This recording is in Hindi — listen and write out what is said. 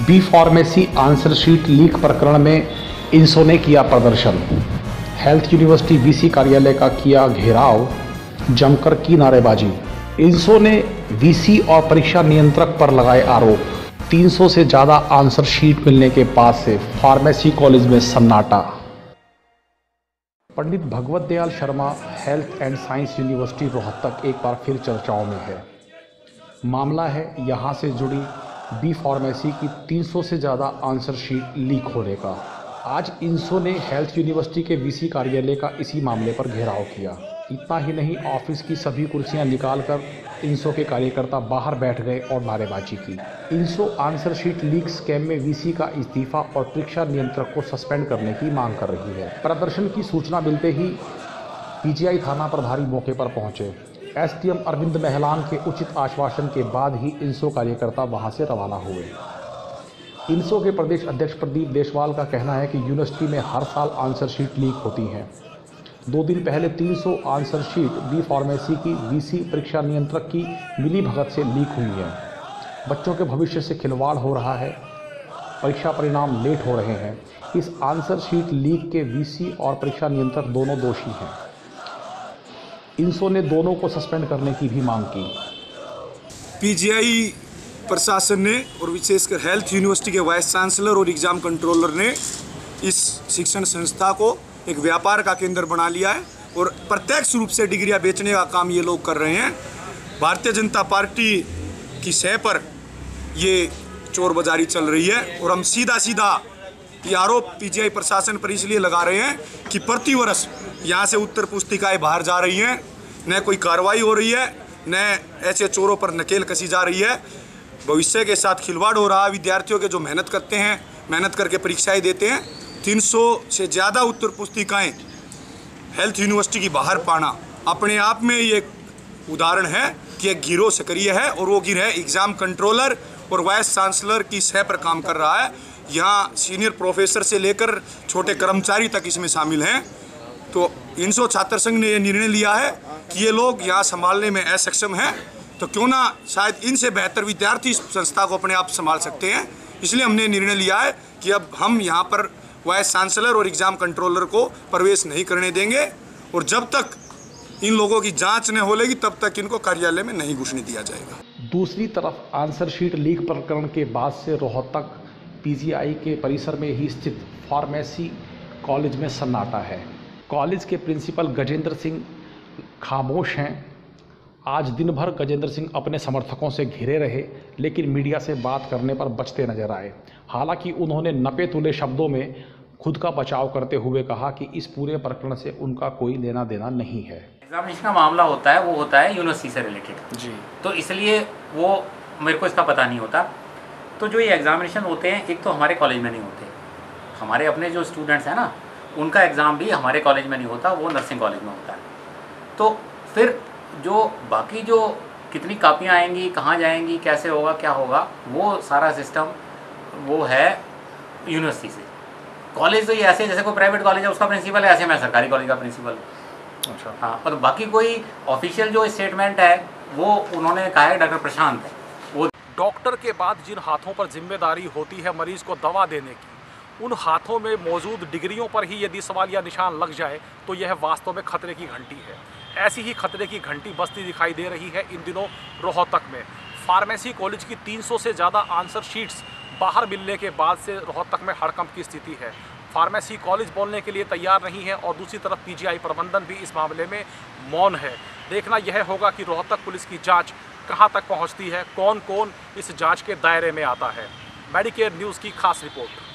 B pharmacy answer sheet leak प्रकरण में इंसो ने किया प्रदर्शन। हेल्थ यूनिवर्सिटी वीसी कार्यालय का किया घेराव, जमकर की नारेबाजी। इंसो ने वीसी और परीक्षा नियंत्रक पर लगाए आरोप। 300 से ज्यादा आंसर शीट मिलने के बाद से फार्मेसी कॉलेज में सन्नाटा। Pandit Bhagwat Dayal Sharma health and science university Rohtak एक बार फिर चर्चाओं में है। मामला है यहां से जुड़ी बी फार्मेसी की 300 से ज़्यादा आंसर शीट लीक होने का। आज इंसो ने हेल्थ यूनिवर्सिटी के वीसी कार्यालय का इसी मामले पर घेराव किया। इतना ही नहीं, ऑफिस की सभी कुर्सियां निकालकर इंसो के कार्यकर्ता बाहर बैठ गए और नारेबाजी की। इंसो आंसर शीट लीक स्कैम में वीसी का इस्तीफा और परीक्षा नियंत्रक को सस्पेंड करने की मांग कर रही है। प्रदर्शन की सूचना मिलते ही पीजीआई थाना प्रभारी मौके पर पहुंचे। एसडीएम अरविंद महलान के उचित आश्वासन के बाद ही इंसो कार्यकर्ता वहां से रवाना हुए। इंसो के प्रदेश अध्यक्ष प्रदीप देशवाल का कहना है कि यूनिवर्सिटी में हर साल आंसर शीट लीक होती हैं। 2 दिन पहले 300 आंसर शीट बी फार्मेसी की वीसी परीक्षा नियंत्रक की मिली भगत से लीक हुई है। बच्चों के भविष्य से खिलवाड़ हो रहा है, परीक्षा परिणाम लेट हो रहे हैं। इस आंसर शीट लीक के वीसी और परीक्षा नियंत्रक दोनों दोषी हैं। इंसो ने दोनों को सस्पेंड करने की भी मांग की। पीजीआई प्रशासन ने और विशेषकर हेल्थ यूनिवर्सिटी के वाइस चांसलर और एग्जाम कंट्रोलर ने इस शिक्षण संस्था को एक व्यापार का केंद्र बना लिया है और प्रत्यक्ष रूप से डिग्रियां बेचने का काम ये लोग कर रहे हैं। भारतीय जनता पार्टी की सह पर ये चोर बाजारी चल रही है और हम सीधा ये आरोप पीजीआई प्रशासन पर इसलिए लगा रहे हैं कि प्रति वर्ष यहाँ से उत्तर पुस्तिकाएं बाहर जा रही हैं, न कोई कार्रवाई हो रही है, न ऐसे चोरों पर नकेल कसी जा रही है। भविष्य के साथ खिलवाड़ हो रहा है। विद्यार्थियों के जो मेहनत करते हैं, मेहनत करके परीक्षाएं देते हैं, 300 से ज़्यादा उत्तर पुस्तिकाएं हेल्थ यूनिवर्सिटी की बाहर पाना अपने आप में ये उदाहरण है कि एक गिरोह सक्रिय है और वो गिरोह एग्ज़ाम कंट्रोलर और वाइस चांसलर की सह पर काम कर रहा है। यहाँ सीनियर प्रोफेसर से लेकर छोटे कर्मचारी तक इसमें शामिल हैं। तो इंसो छात्र संघ ने ये निर्णय लिया है कि ये लोग यहाँ संभालने में असक्षम हैं, तो क्यों ना शायद इनसे बेहतर विद्यार्थी इस संस्था को अपने आप संभाल सकते हैं। इसलिए हमने निर्णय लिया है कि अब हम यहाँ पर वाइस चांसलर और एग्ज़ाम कंट्रोलर को प्रवेश नहीं करने देंगे और जब तक इन लोगों की जांच न हो लेगी तब तक इनको कार्यालय में नहीं घुसने दिया जाएगा। दूसरी तरफ आंसर शीट लीक प्रकरण के बाद से रोहतक पीजीआई के परिसर में ही स्थित फार्मेसी कॉलेज में सन्नाटा है। कॉलेज के प्रिंसिपल गजेंद्र सिंह खामोश हैं। आज दिन भर गजेंद्र सिंह अपने समर्थकों से घिरे रहे, लेकिन मीडिया से बात करने पर बचते नजर आए। हालांकि उन्होंने नपे तुले शब्दों में खुद का बचाव करते हुए कहा कि इस पूरे प्रकरण से उनका कोई लेना देना नहीं है। एग्जामिनेशन का मामला होता है, वो होता है यूनिवर्सिटी से रिलेटेड जी, तो इसलिए वो मेरे को इसका पता नहीं होता। तो जो ये एग्जामिनेशन होते हैं, एक तो हमारे कॉलेज में नहीं होते, हमारे अपने जो स्टूडेंट्स हैं ना, उनका एग्ज़ाम भी हमारे कॉलेज में नहीं होता, वो नर्सिंग कॉलेज में होता है। तो फिर जो बाकी जो कितनी कापियाँ आएंगी, कहाँ जाएंगी, कैसे होगा, क्या होगा, वो सारा सिस्टम वो है यूनिवर्सिटी से। कॉलेज तो ये ऐसे जैसे कोई प्राइवेट कॉलेज है उसका प्रिंसिपल है, ऐसे मैं सरकारी कॉलेज का प्रिंसिपल हूँ। अच्छा, हाँ। और बाकी कोई ऑफिशियल जो स्टेटमेंट है वो उन्होंने कहा है डॉक्टर प्रशांत है। वो डॉक्टर के बाद जिन हाथों पर जिम्मेदारी होती है मरीज को दवा देने की, उन हाथों में मौजूद डिग्रियों पर ही यदि सवाल या निशान लग जाए तो यह वास्तव में खतरे की घंटी है। ऐसी ही खतरे की घंटी बजती दिखाई दे रही है इन दिनों रोहतक में। फार्मेसी कॉलेज की 300 से ज़्यादा आंसर शीट्स बाहर मिलने के बाद से रोहतक में हड़कंप की स्थिति है। फार्मेसी कॉलेज बोलने के लिए तैयार नहीं है और दूसरी तरफ पीजीआई प्रबंधन भी इस मामले में मौन है। देखना यह होगा कि रोहतक पुलिस की जांच कहां तक पहुंचती है, कौन कौन इस जांच के दायरे में आता है। मेडिकेयर न्यूज़ की खास रिपोर्ट।